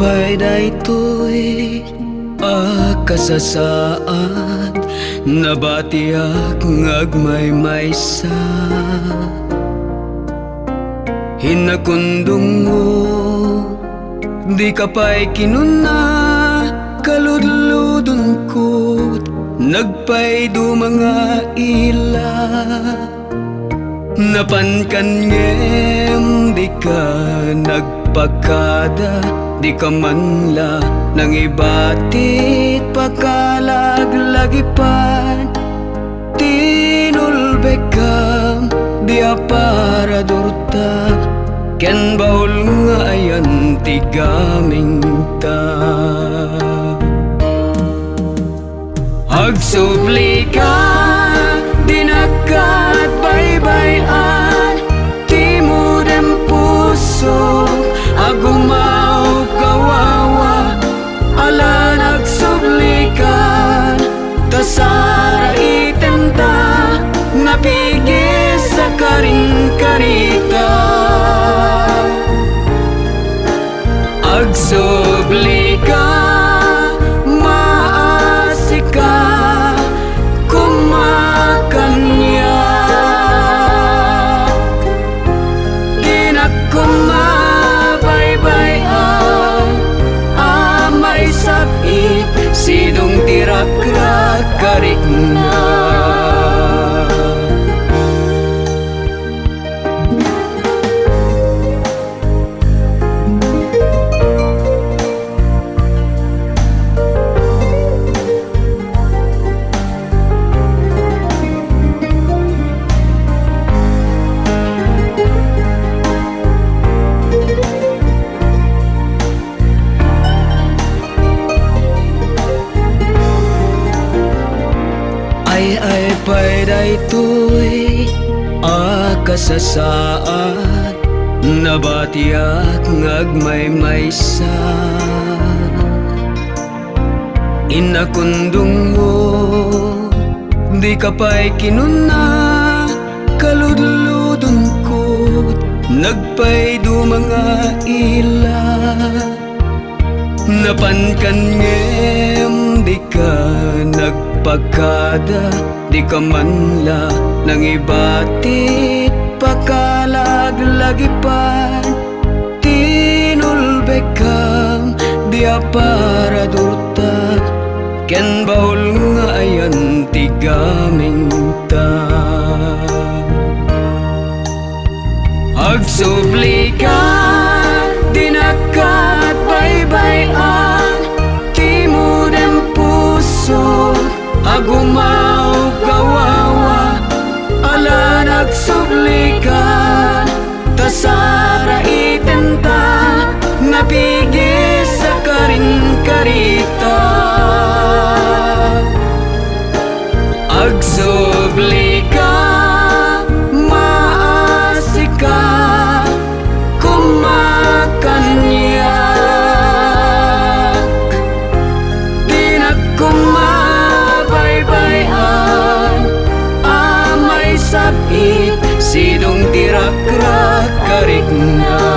pay daytoy kasasaad nabatiak ngagmaymaysa hinakundong mo di ka pa'y kinuna kaludludon ko't nagpay do mga ila napankan ngem di ka nagpagkada di ka manla nang ibatit pagkalaglagipan tinulbekam di aparadorta ken baul nga ayan tigaming ta agsubli ka dinakat baybayan timudem puso agumaw kawawa ala nagsubli ka tasara itenta napigis sa karing-karita agsubli ka maasika kumakanya ginakumabaybayan amay sakit sidong tirak-rak karikna ay pay daytoy kasasaad nabatiak ngagmaymaysa inakundong mo di ka pa'y kinuna kaludludon ko't nagpay do mga ila napankan ngem di ka nagpagkada di ka manla nang ibatit pagkalaglagipan tinulbekam di aparadorta ken baul nga ayan tigaming ta agsubli ka dinakat baybayan timudem puso agumaw kawawa ala nagsublikan tasara itenta napigis sa karing-karita agsubli ka maasika kumakanyak dinakumabaybayan amay sakit sidong tirak-rak karikna